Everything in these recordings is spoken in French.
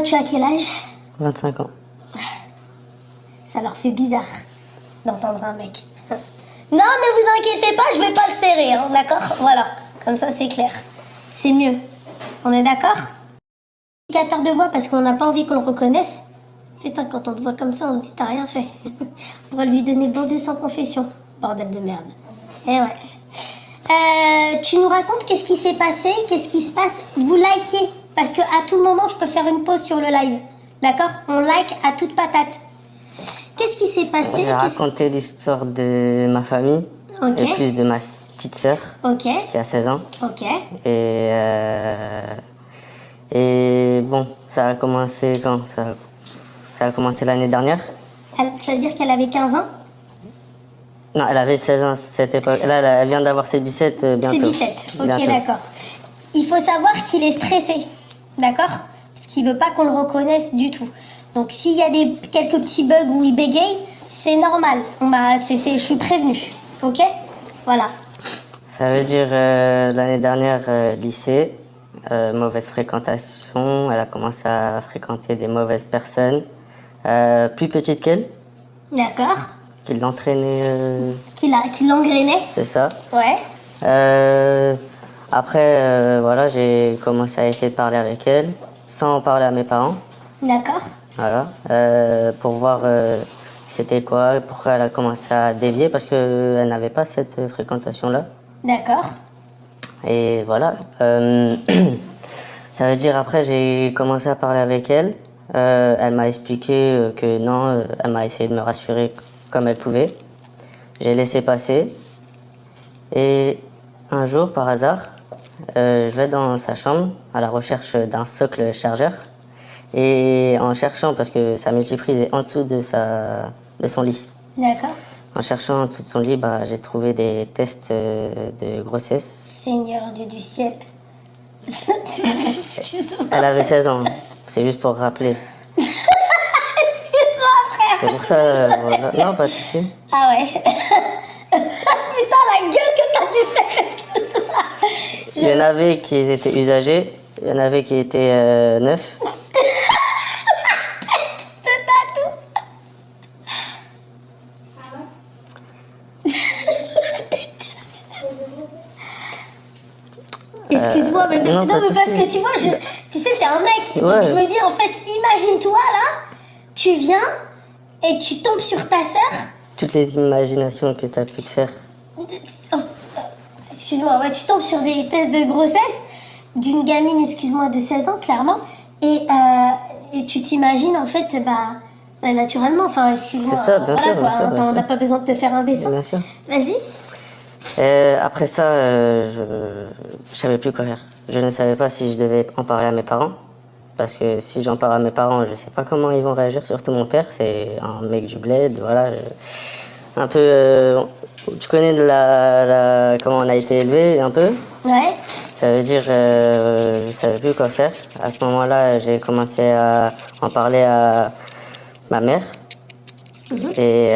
Tu as quel âge? 25 ans. Ça leur fait bizarre d'entendre un mec. Non, ne vous inquiétez pas, je vais pas le serrer, hein, d'accord? Voilà, comme ça c'est clair. C'est mieux. On est d'accord? Indicateur de voix parce qu'on n'a pas envie qu'on le reconnaisse. Putain, quand on te voit comme ça, on se dit t'as rien fait. On va lui donner bon Dieu sans confession. Bordel de merde. Eh ouais. Tu nous racontes qu'est-ce qui s'est passé, qu'est-ce qui se passe. Vous likez, parce que à tout moment, je peux faire une pause sur le live. D'accord? On like à toute patate. Qu'est-ce qui s'est passé? J'ai raconté l'histoire de ma famille, Ok. et plus de ma petite sœur, Ok. qui a 16 ans. Ok. Et bon, ça a commencé quand? Ça a commencé l'année dernière. Ça veut dire qu'elle avait 15 ans? Non, elle avait 16 ans à cette époque. Là, elle vient d'avoir ses 17 bientôt. C'est 17. Ok, Bientôt. d'accord. Il faut savoir qu'il est stressé. D'accord? Parce qu'il veut pas qu'on le reconnaisse du tout. Donc, s'il y a quelques petits bugs où il bégaye, c'est normal. Je suis prévenue. Ok? Voilà. Ça veut dire l'année dernière, lycée, mauvaise fréquentation. Elle a commencé à fréquenter des mauvaises personnes, plus petites qu'elle, D'accord. qui l'entraînaient. Qui l'engrenait? C'est ça. Ouais. Après, voilà, j'ai commencé à essayer de parler avec elle, sans en parler à mes parents. D'accord. Voilà, pour voir c'était quoi, pourquoi elle a commencé à dévier, parce qu'elle n'avait pas cette fréquentation-là. D'accord. Et voilà, ça veut dire après j'ai commencé à parler avec elle. Elle m'a expliqué que non, elle m'a essayé de me rassurer comme elle pouvait. J'ai laissé passer. Et un jour, par hasard, je vais dans sa chambre à la recherche d'un socle chargeur. Et en cherchant, parce que sa multiprise est en dessous de son lit. D'accord. En cherchant en dessous de son lit, j'ai trouvé des tests de grossesse. Seigneur Dieu du ciel. Excuse-moi. Elle avait 16 ans, c'est juste pour rappeler. Excuse-moi, frère. C'est pour ça, voilà. Non, pas de souci. Ah ouais. Putain, la gueule que t'as dû faire, excuse-moi. Il y en avait qui étaient usagés, il y en avait qui étaient neufs. Excuse-moi, mais, non, non, pas de mais parce souci. que tu vois, tu sais, t'es un mec. Donc Ouais. je me dis, en fait, imagine-toi là, tu viens et tu tombes sur ta sœur. Toutes les imaginations que tu as pu te faire. Excuse-moi, ouais, tu tombes sur des tests de grossesse d'une gamine, excuse-moi, de 16 ans, clairement. Et tu t'imagines, en fait, naturellement, enfin, excuse-moi. C'est ça, bien sûr, quoi. bien sûr, bien On n'a sûr. pas besoin de te faire un dessin. Bien sûr. Vas-y. Après ça, je savais plus quoi faire. Je ne savais pas si je devais en parler à mes parents. Parce que si j'en parle à mes parents, je sais pas comment ils vont réagir, surtout mon père, c'est un mec du bled, voilà. Un peu. Tu connais comment on a été élevé, un peu. Ouais. Ça veut dire, je savais plus quoi faire. À ce moment-là, j'ai commencé à en parler à ma mère. Et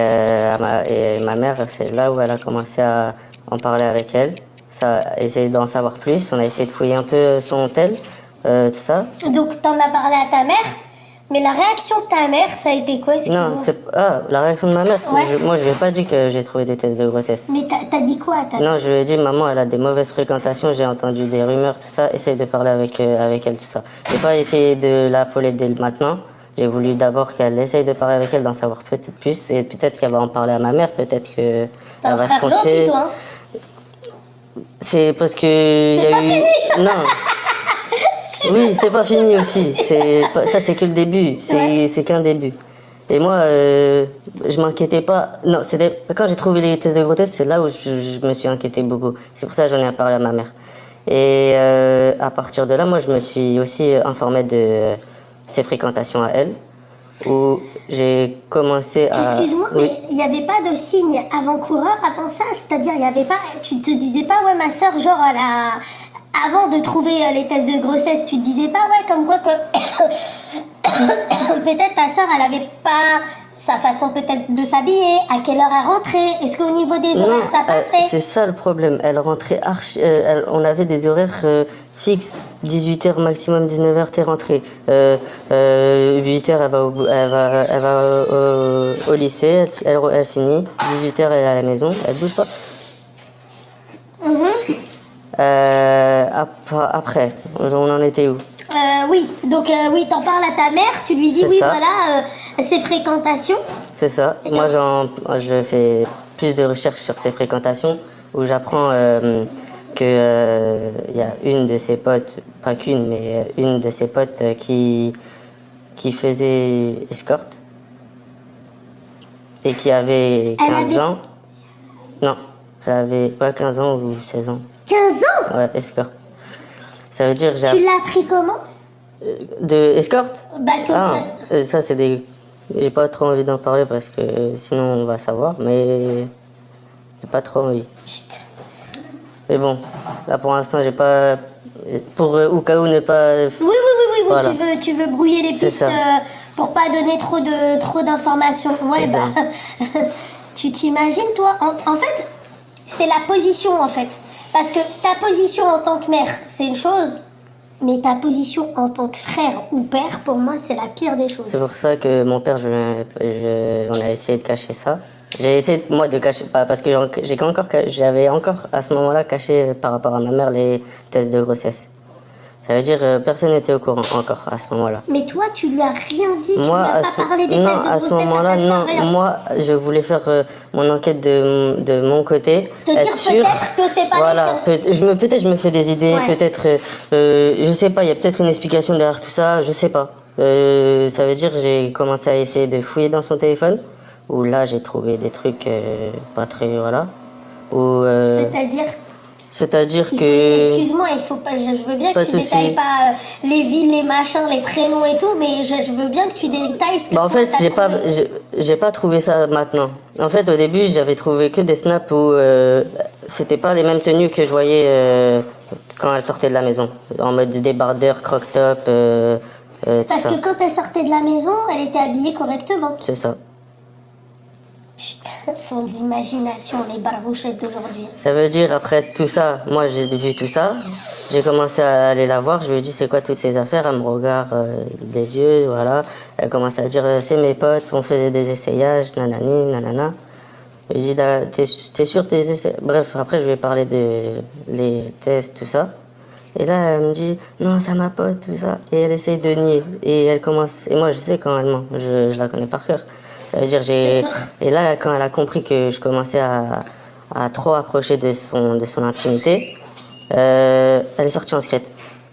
ma mère, c'est là où elle a commencé à en parler avec elle. Ça, essayer d'en savoir plus. On a essayé de fouiller un peu son tel, tout ça. Donc, t'en as parlé à ta mère, mais la réaction de ta mère, ça a été quoi, excuse-moi? Non, la réaction de ma mère. Ouais. Moi, je lui ai pas dit que j'ai trouvé des tests de grossesse. Mais t'as dit quoi à ta mère? Non, je lui ai dit, maman, elle a des mauvaises fréquentations, j'ai entendu des rumeurs, tout ça. Essaye de parler avec elle, tout ça. J'ai pas essayé de l'affoler dès maintenant. J'ai voulu d'abord qu'elle essaye de parler avec elle, d'en savoir peut-être plus. Et peut-être qu'elle va en parler à ma mère, peut-être que T'es un elle va se frère gentil, confier. toi, hein? C'est parce que C'est pas fini. Non. Oui, c'est pas fini aussi. Ça, c'est que le début. C'est qu'un début. Et moi, je m'inquiétais pas. Non, c'était quand j'ai trouvé les tests de grossesse, c'est là où je me suis inquiété beaucoup. C'est pour ça que j'en ai parlé à ma mère. Et à partir de là, moi, je me suis aussi informé de ses fréquentations à elle, où j'ai commencé à. Excuse-moi, Oui. mais il n'y avait pas de signe avant-coureur avant ça? C'est-à-dire, il y avait pas. Tu te disais pas, ouais, ma soeur, genre, avant de trouver les tests de grossesse, tu te disais pas, ouais, comme quoi que. Peut-être ta soeur, elle avait pas sa façon peut-être de s'habiller, à quelle heure elle rentrait, est-ce qu'au niveau des horaires, ça passait? C'est ça le problème. Elle rentrait on avait des horaires fixe, 18h maximum, 19h, t'es rentrée. 8h, elle va au lycée, elle finit. 18h, elle est à la maison, elle bouge pas. Après, on en était où? Oui, donc oui, t'en parles à ta mère, tu lui dis C'est oui, ça. voilà, ses fréquentations. C'est ça. Moi, je fais plus de recherches sur ses fréquentations, où j'apprends que y a une de ses potes, pas qu'une, mais une de ses potes qui faisait escorte et qui avait Elle 15 avait- ans. Non, elle avait pas 15 ans ou 16 ans. 15 ans. Ouais, escorte. Ça veut dire que Tu l'as appris comment? de escorte. Bah comme Ah, ça. ça c'est des. J'ai pas trop envie d'en parler parce que sinon on va savoir, mais j'ai pas trop envie. Putain. Mais bon, là pour l'instant j'ai pas. Pour au cas où ne pas. Oui, Voilà. tu veux brouiller les C'est pistes ça. pour pas donner trop d'informations. Ouais, C'est bah, tu t'imagines, toi, en fait, c'est la position, en fait. Parce que ta position en tant que mère, c'est une chose, mais ta position en tant que frère ou père, pour moi, c'est la pire des choses. C'est pour ça que mon père, on a essayé de cacher ça. J'ai essayé moi de cacher, pas parce que j'avais encore à ce moment-là caché par rapport à ma mère les tests de grossesse. Ça veut dire personne n'était au courant encore à ce moment-là. Mais toi, tu lui as rien dit, tu lui Moi, as pas parlé des non, tests de à ce grossesse, moment-là, à ta non. sœur, rien. Moi, je voulais faire mon enquête de mon côté. Te être dire sûr. peut-être que c'est pas Voilà, les siens. peut-être je me fais des idées, Ouais. peut-être, je sais pas, il y a peut-être une explication derrière tout ça, je sais pas. Ça veut dire que j'ai commencé à essayer de fouiller dans son téléphone, où là j'ai trouvé des trucs pas très, voilà. C'est-à-dire C'est-à-dire il faut- que... Excuse-moi, il faut pas. Je veux bien Pas que de tu souci. détailles pas les villes, les machins, les prénoms et tout, mais je veux bien que tu détailles ce que Bah en toi, fait, t'as trouvé. j'ai pas trouvé ça maintenant. En fait, au début, j'avais trouvé que des snaps où c'était pas les mêmes tenues que je voyais quand elle sortait de la maison. En mode débardeur, croc-top, tout Parce ça. que quand elle sortait de la maison, elle était habillée correctement. C'est ça. Putain, son imagination, les barbouchettes d'aujourd'hui. Ça veut dire, après tout ça, moi j'ai vu tout ça, j'ai commencé à aller la voir, je lui ai dit c'est quoi toutes ces affaires, elle me regarde des yeux, voilà. Elle commence à dire c'est mes potes, on faisait des essayages, nanani, nanana. J'ai dit t'es sûr tes essayages? Bref, après je lui ai parlé de les tests, tout ça. Et là elle me dit non c'est ma pote, tout ça. Et elle essaye de nier. Et elle commence, et moi je sais quand elle ment, je la connais par cœur. Ça veut dire C'est ça. et là quand elle a compris que je commençais à trop approcher de son intimité, elle est sortie en secrète.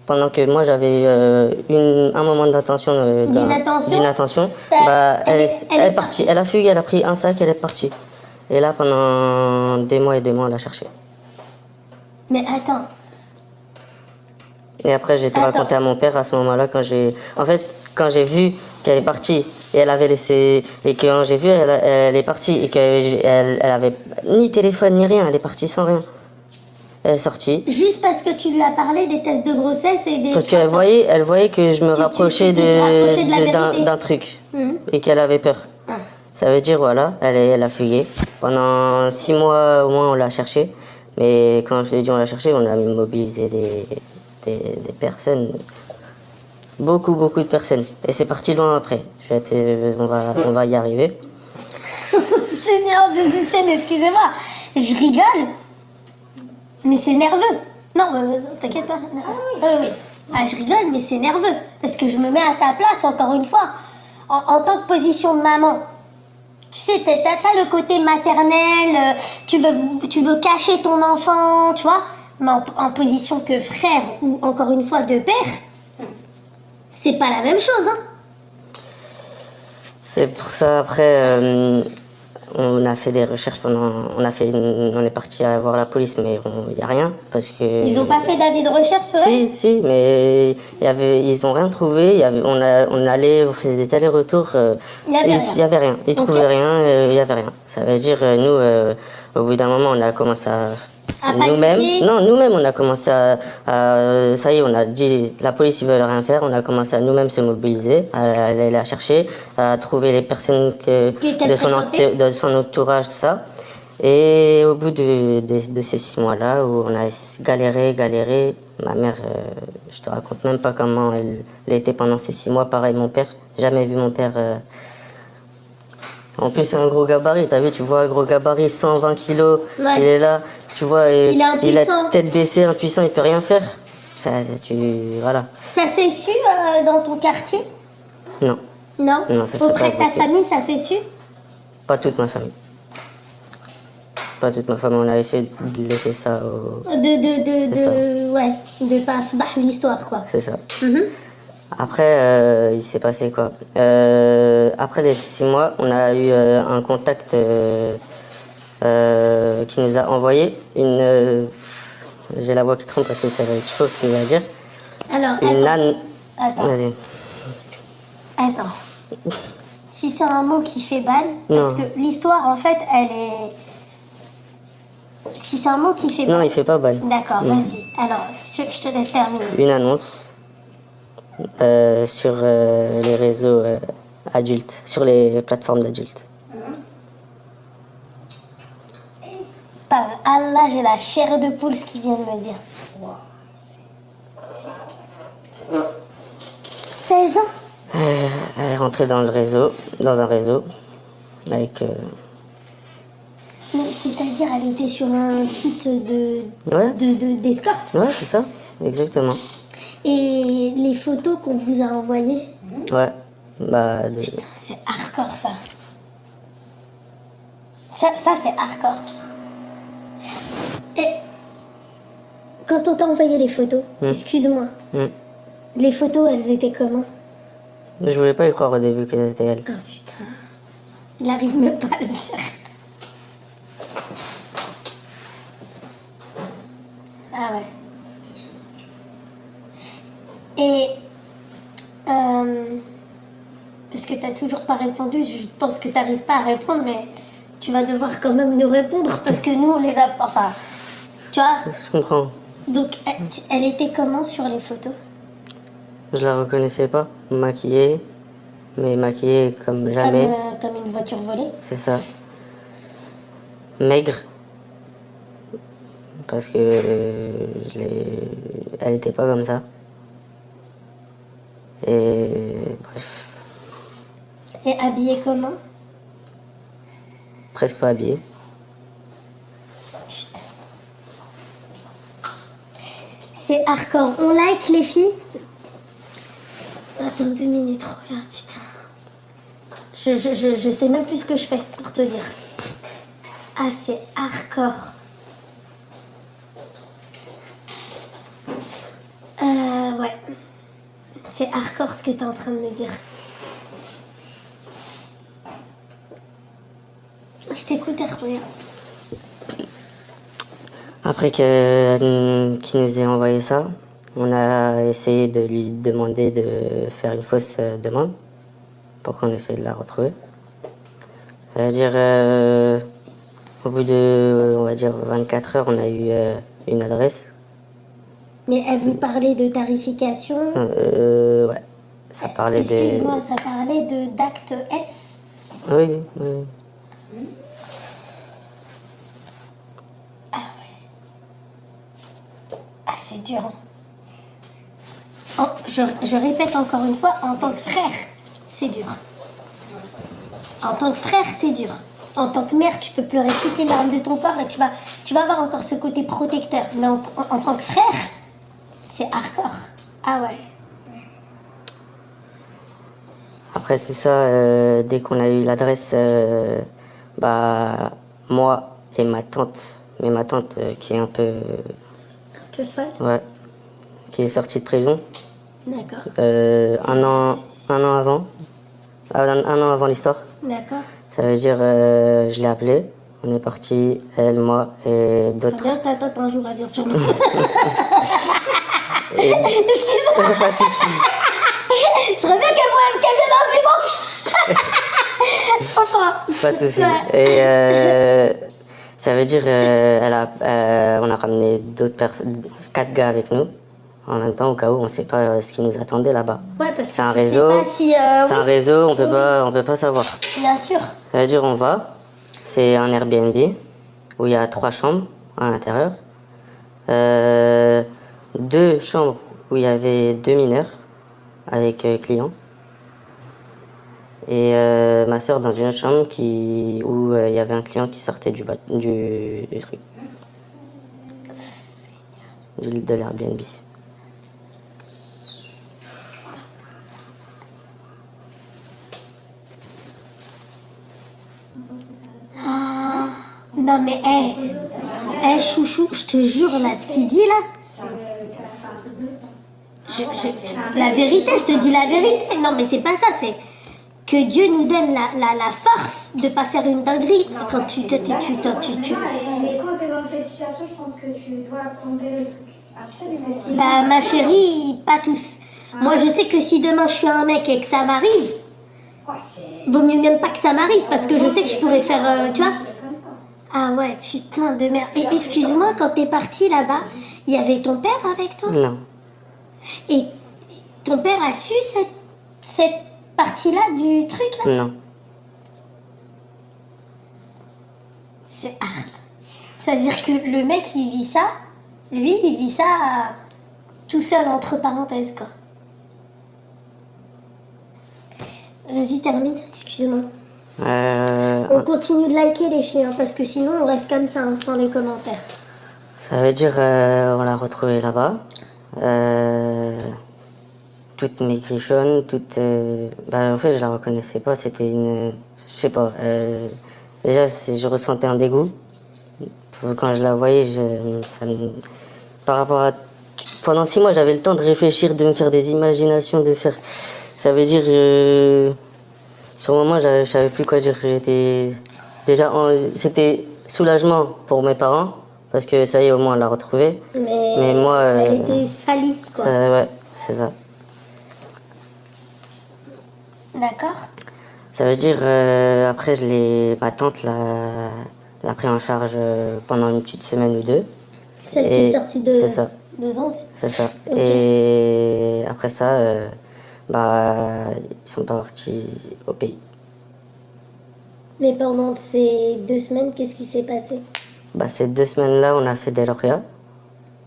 Pendant que moi j'avais un moment d'attention, d'inattention, T'as- bah, elle est est partie. Elle a fui, elle a pris un sac, elle est partie. Et là pendant des mois et des mois, elle a cherché. Mais attends, Et après j'ai tout Attends. raconté à mon père à ce moment-là quand j'ai vu qu'elle est partie et elle avait laissé et quand j'ai vu elle est partie et qu'elle avait ni téléphone ni rien, elle est partie sans rien. Elle est sortie. juste parce que tu lui as parlé des tests de grossesse et des. Parce qu'elle voyait que je me rapprochais tu te rapprochais de la vérité. d'un truc Mhm. et qu'elle avait peur. Ça veut dire, voilà, elle a fugué. Pendant 6 mois au moins, on l'a cherchée. Mais quand je te dis on l'a cherchée, on a mobilisé des personnes. Beaucoup de personnes. Et c'est parti loin après. On va y arriver. Seigneur Dieu du ciel, excusez-moi, je rigole, mais c'est nerveux. Non, t'inquiète pas. Oui. Ah, je rigole, mais c'est nerveux. Parce que je me mets à ta place, encore une fois. En tant que position de maman, tu sais, t'as le côté maternel, tu veux cacher ton enfant, tu vois. Mais en position que frère ou encore une fois de père, c'est pas la même chose, hein. C'est pour ça, après, on a fait des recherches on est parti à voir la police, mais il n'y a rien. Parce que. Ils ont pas fait d'avis de recherche sur elle? Si, mais ils ont rien trouvé. On allait, on faisait des allers-retours. Il y avait rien. Il y avait rien. Ils Ok. trouvaient rien, il y avait rien. Ça veut dire, nous, au bout d'un moment, on a commencé à. À Nous-mêmes, paniquer. nous-mêmes, on a commencé ça y est, on a dit, la police, ils veulent rien faire. On a commencé à nous-mêmes se mobiliser, à aller la chercher, à trouver les personnes Qu'elle fréquentait. de son entourage, tout ça. Et au bout de ces 6 mois-là, où on a galéré, ma mère, je te raconte même pas comment elle était pendant ces 6 mois. Pareil, mon père, jamais vu mon père. En plus, c'est un gros gabarit, t'as vu, tu vois, un gros gabarit, 120 kilos, Ouais. il est là, tu vois, et Il est impuissant. a tête baissée, impuissant, il peut rien faire. Voilà. Ça s'est su dans ton quartier? Non, Non? Non, ça s'est Auprès pas de ta évoqué. famille, ça s'est su? pas toute ma famille. Pas toute ma famille, on a essayé de laisser ça au... Ouais, de pas foutre l'histoire, quoi. C'est ça. Mhm. Après, il s'est passé quoi? Après les 6 mois, on a eu un contact qui nous a envoyé une... j'ai la voix qui tremble parce que ça va être chaud ce qu'il va dire. Alors, Une âne... attends. Vas-y. Attends. Si c'est un mot qui fait balle, parce Non. que l'histoire, en fait, elle est... Si c'est un mot qui fait Non, balle... il fait pas balle. D'accord, vas-y. Alors, je te laisse terminer. Une annonce sur les réseaux adultes, sur les plateformes d'adultes. Par Allah, j'ai la chair de poule, ce qu'il vient de me dire. 16 ans? Elle est rentrée dans un réseau, avec... Mais c'est-à-dire, elle était sur un site Ouais. d'escorte. Ouais, c'est ça, exactement. Et les photos qu'on vous a envoyées, Ouais, bah... c'est hardcore, ça. Ça c'est hardcore. Et quand on t'a envoyé les photos, excuse-moi, les photos, elles étaient comment? Je voulais pas y croire au début que c'était elle. Oh putain, il arrive même pas à le dire. Ah ouais. Et parce que t'as toujours pas répondu, je pense que t'arrives pas à répondre, mais tu vas devoir quand même nous répondre parce que nous on les a pas. Enfin, tu vois. Je comprends. Donc elle était comment sur les photos? Je la reconnaissais pas, maquillée, mais maquillée comme jamais. Comme une voiture volée. C'est ça. Maigre. Parce que elle était pas comme ça. Et bref, Et habillée comment? presque pas habillée. Putain. C'est hardcore. On like les filles? Attends 2 minutes. Regarde, putain. Je sais même plus ce que je fais pour te dire. Ah, c'est hardcore. Ouais. C'est hardcore ce que t'es en train de me dire. Je t'écoute, Hervé. Après qu'il nous ait envoyé ça, on a essayé de lui demander de faire une fausse demande pour qu'on essaie de la retrouver. Ça veut dire, au bout de, on va dire, 24 heures, on a eu une adresse. Mais elle vous parlait de tarification? Ouais, ça parlait de... Excuse-moi, ça parlait d'acte S? Oui, oui, oui. Ah ouais. Ah, c'est dur. Hein. Oh, je répète encore une fois, en tant que frère, c'est dur. En tant que frère, c'est dur. En tant que mère, tu peux pleurer toutes les larmes de ton corps et tu vas avoir encore ce côté protecteur. Mais en tant que frère, c'est hardcore. Ah ouais. Après tout ça, dès qu'on a eu l'adresse, bah, moi et ma tante, mais ma tante qui est un peu... Un peu folle. Ouais, qui est sortie de prison, D'accord. un an avant, un an avant l'histoire. D'accord. Ça veut dire, je l'ai appelée, on est parti, elle, moi et Ça d'autres. vient ta tante un jour à dire sur moi. Excuse-moi. Pas de souci. Ce serait bien qu'elle vienne un dimanche. Enfin. Pas de souci. Ouais. Et ça veut dire, on a ramené d'autres personnes, 4 gars avec nous. En même temps, au cas où on ne sait pas ce qui nous attendait là-bas. Ouais, parce que C'est un tu sais réseau. pas si, C'est un oui. réseau, on peut pas savoir. Bien sûr. Ça veut dire, on va. C'est un Airbnb. où il y a 3 chambres à l'intérieur. 2 chambres où il y avait 2 mineurs avec clients. Et ma soeur dans une autre chambre où il y avait un client qui sortait du truc. De l'Airbnb. Non mais, chouchou, je te jure, là, ce qu'il dit, là... La vérité, je te dis la vérité. Non mais c'est pas ça, c'est... Que Dieu nous donne la force de pas faire une dinguerie quand tu... Mais quand t'es dans cette situation, je pense que tu dois tomber le truc. Absolument. Bah, ma chérie, pas tous. Moi, je sais que si demain je suis un mec et que ça m'arrive, vaut mieux même pas que ça m'arrive parce que je sais que je pourrais faire, tu vois. Ah ouais, putain de merde. Et excuse-moi, quand t'es partie là-bas, il y avait ton père avec toi? Non. Et ton père a su cette partie-là du truc là? Non. C'est hard. C'est-à-dire que le mec, il vit ça, lui, il vit ça tout seul, entre parenthèses, quoi. Vas-y, termine, excuse-moi. On continue de liker les filles, hein, parce que sinon on reste comme ça, hein, sans les commentaires. Ça veut dire, on l'a retrouvée là-bas. Toute maigrichonne, en fait, je la reconnaissais pas, c'était une... Je sais pas. Déjà, je ressentais un dégoût. Quand je la voyais, par rapport à... Pendant 6 mois, j'avais le temps de réfléchir, de me faire des imaginations, de faire... Ça veut dire... Sur le moment, je savais plus quoi dire. J'étais... Déjà, c'était soulagement pour mes parents, parce que ça y est, au moins, on l'a retrouvée. Mais moi... elle était salie, quoi. Ouais, c'est ça. D'accord. Ça veut dire, après, ma tante l'a pris en charge pendant une petite semaine ou 2. Celle qui est sortie de... C'est ça. De 11. C'est ça. Okay. Et après ça, ils sont pas partis au pays. Mais pendant ces 2 semaines, qu'est-ce qui s'est passé? Ces 2 semaines-là, on a fait des lauréats.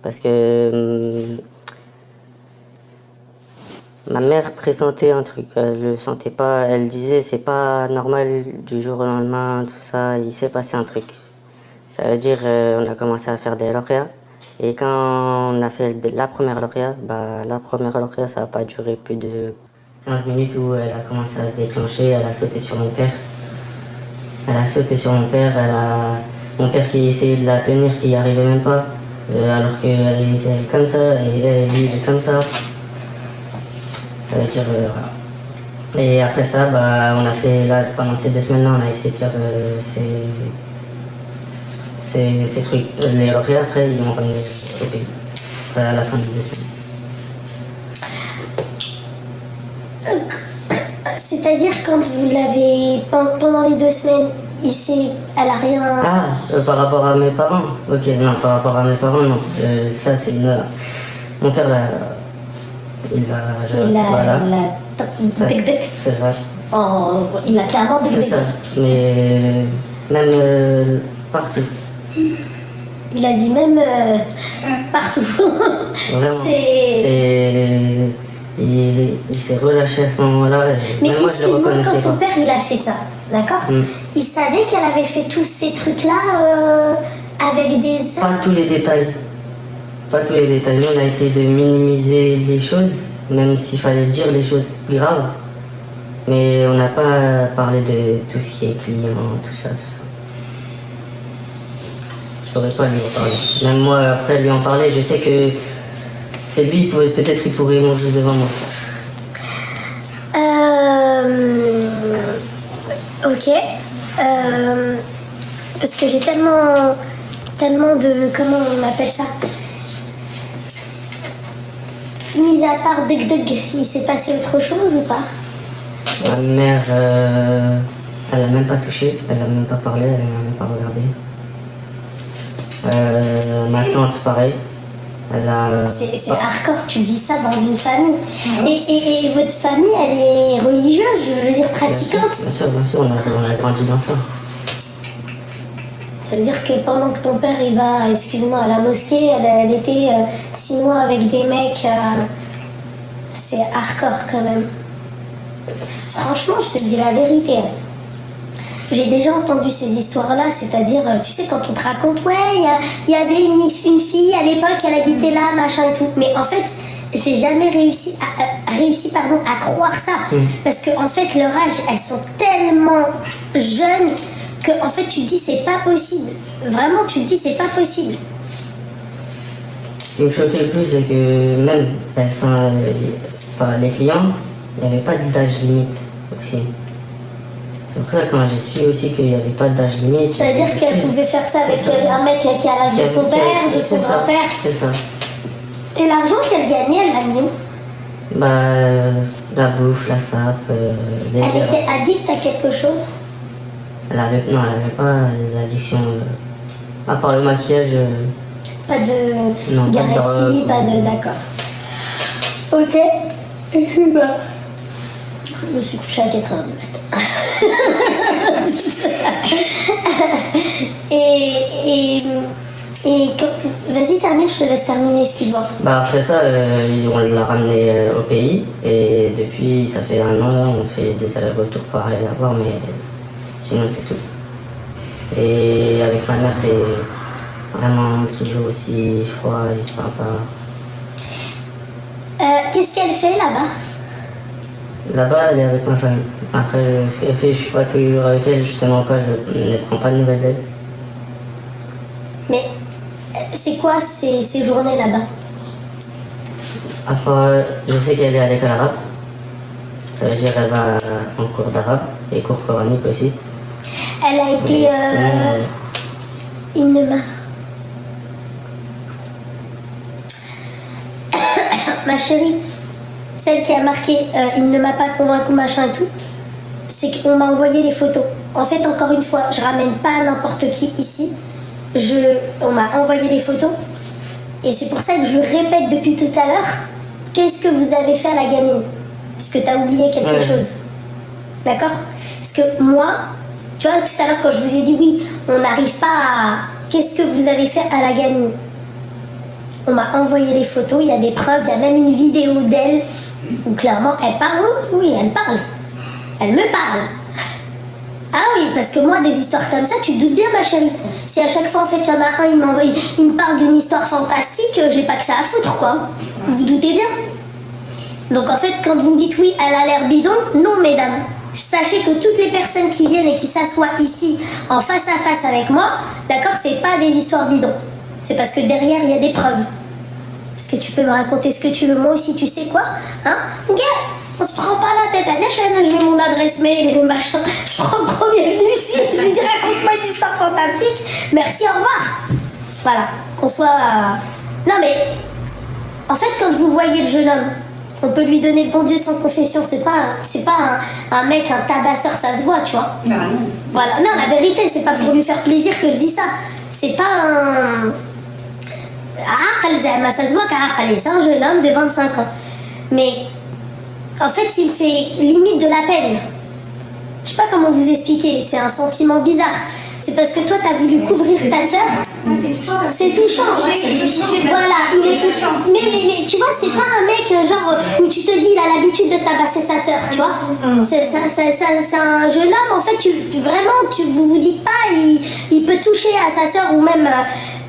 Parce que ma mère pressentait un truc. Elle le sentait pas. Elle disait, c'est pas normal du jour au lendemain, tout ça. Il s'est passé un truc. Ça veut dire, on a commencé à faire des lauréats. Et quand on a fait la première lauréat, ça n'a pas duré plus de 15 minutes où elle a commencé à se déclencher. Elle a sauté sur mon père. Mon père qui essayait de la tenir, qui n'y arrivait même pas. Alors qu'elle était comme ça, et lui il est comme ça. Ça veut dire, voilà. Et après ça, on a fait, là, pendant ces 2 semaines-là, on a essayé de faire ces trucs. Les lauréats, après, ils m'ont ramené au pays. À la fin des 2 semaines. C'est-à-dire, quand vous l'avez... Pendant les 2 semaines, elle a rien... Ah, par rapport à mes parents? Ok, non, par rapport à mes parents, non. Ça, c'est une... Mon père, voilà. C'est ça. Oh, il a clairement C'est ça. Mais même partout. Il a dit même partout. Vraiment. Il s'est relâché à ce moment-là. Mais moi, je le reconnaissais quand ton pas. père il a fait ça, d'accord? Il savait qu'elle avait fait tous ces trucs-là avec des... Pas tous les détails. Pas tous les détails. Nous, on a essayé de minimiser les choses, même s'il fallait dire les choses graves. Mais on n'a pas parlé de tout ce qui est client, tout ça. Je pourrais pas lui en parler. Même moi, après lui en parler, je sais que c'est lui, peut-être il pourrait manger devant moi. Ok. Parce que j'ai tellement de... Comment on appelle ça? Mis à part Deg, il s'est passé autre chose ou pas? Ma mère, elle a même pas touché, elle a même pas parlé, elle a même pas regardé. Ma tante, pareil. C'est hardcore, tu vis ça dans une famille. Et votre famille, elle est religieuse, je veux dire pratiquante? Bien sûr, on a grandi dans ça. Ça veut dire que pendant que ton père il va, excuse-moi, à la mosquée, elle était 6 mois avec des mecs. C'est hardcore quand même. Franchement, je te dis la vérité. J'ai déjà entendu ces histoires-là, c'est-à-dire, tu sais, quand on te raconte, ouais, il y avait une fille à l'époque, elle habitait là, machin et tout. Mais en fait, j'ai jamais réussi à croire ça. Parce qu'en fait, leur âge, elles sont tellement jeunes que en fait, tu te dis, c'est pas possible. Vraiment, tu te dis, c'est pas possible. Ce qui me choquait le plus, c'est que même les clients, il n'y avait pas d'âge limite aussi. C'est pour ça que quand j'ai su aussi qu'il n'y avait pas d'âge limite. Ça veut dire qu'elle pouvait faire ça avec un mec qui a l'âge de son père, de son grand-père. C'est ça. Et l'argent qu'elle gagnait, elle l'a mis où? La bouffe, la sape, les... Elle était addicte à quelque chose? Non, elle n'avait pas d'addiction. À part le maquillage. Pas de Non, garantie, pas de... D'accord. Ok. Et puis bah... Je me suis couchée à 4h du matin. Vas-y, termine, je te laisse terminer, excuse-moi. Après ça, on l'a ramené au pays et depuis ça fait 1 an là, on fait des allers-retours pour aller la voir, mais sinon c'est tout. Et avec ma mère c'est vraiment toujours aussi froid, il se parle pas. Qu'est-ce qu'elle fait là-bas? Là-bas, elle est avec ma famille. Après, ce qu'elle fait, je suis pas toujours avec elle, justement pas, je ne prends pas de nouvelles d'elle. Mais c'est quoi ces journées là-bas? À part, je sais qu'elle est à l'école arabe. Ça veut dire qu'elle va en cours d'arabe et cours coranique aussi. Elle a été Inema. Ma chérie, celle qui a marqué il ne m'a pas convaincu, machin et tout, c'est qu'on m'a envoyé les photos. En fait, encore une fois, je ramène pas n'importe qui ici. On m'a envoyé les photos. Et c'est pour ça que je répète depuis tout à l'heure, qu'est-ce que vous avez fait à la gamine? Parce que tu as oublié quelque chose. D'accord? Parce que moi, tu vois, tout à l'heure quand je vous ai dit oui, on n'arrive pas à... Qu'est-ce que vous avez fait à la gamine? On m'a envoyé les photos, il y a des preuves, il y a même une vidéo d'elle où clairement elle parle, oui, elle parle. Elle me parle. Ah oui, parce que moi, des histoires comme ça, tu te doutes bien, ma chérie. Si à chaque fois, en fait, il y en a un, il me parle d'une histoire fantastique, j'ai pas que ça à foutre, quoi. Vous vous doutez bien. Donc, en fait, quand vous me dites oui, elle a l'air bidon, non, mesdames. Sachez que toutes les personnes qui viennent et qui s'assoient ici, en face à face avec moi, d'accord, c'est pas des histoires bidons. C'est parce que derrière, il y a des preuves. Parce que tu peux me raconter ce que tu veux, moi aussi, tu sais quoi, hein? On se prend pas la tête à l'échelle, je mets mon adresse mail et les machins. Je prends le premier venu ici, je lui dis raconte-moi une histoire fantastique. Merci, au revoir. Voilà, qu'on soit... Non mais, en fait, quand vous voyez le jeune homme, on peut lui donner le bon Dieu sans confession. C'est pas un mec, un tabasseur, ça se voit, tu vois. Voilà, non, la vérité, c'est pas pour lui faire plaisir que je dis ça. C'est pas un... ça se voit qu'Aqal, c'est un jeune homme de 25 ans. Mais... En fait, il me fait limite de la peine. Je sais pas comment vous expliquer, c'est un sentiment bizarre. C'est parce que toi, t'as voulu couvrir ta sœur. C'est touchant. Voilà, il est touchant. Mais tu vois, c'est pas un mec genre où tu te dis il a l'habitude de tabasser sa sœur, tu vois. C'est un jeune homme, en fait, vous vous dites pas, il peut toucher à sa sœur ou même...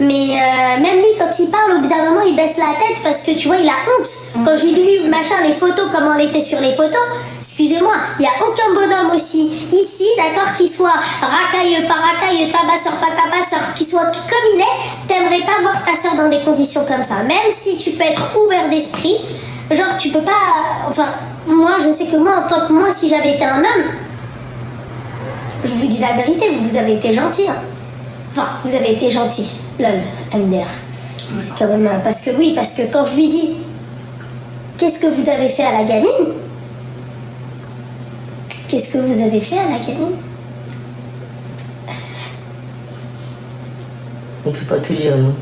Mais même lui, quand il parle, au bout d'un moment, il baisse la tête parce que tu vois, il a honte. Quand je lui dis oui, machin, les photos, comment elle était sur les photos, excusez-moi, il n'y a aucun bonhomme aussi ici, d'accord, qui soit racaille, pas racaille, tabasseur, pas tabasseur, qui soit comme il est, t'aimerais pas voir ta soeur dans des conditions comme ça. Même si tu peux être ouvert d'esprit, genre tu peux pas... Enfin, moi, je sais que moi, en tant que moi, si j'avais été un homme, je vous dis la vérité, vous avez été gentil. Hein. Enfin, vous avez été gentil. Lol, MDR. C'est quand même... Parce que quand je lui dis qu'est-ce que vous avez fait à la gamine? Qu'est-ce que vous avez fait à la gamine? On peut pas tout dire, non.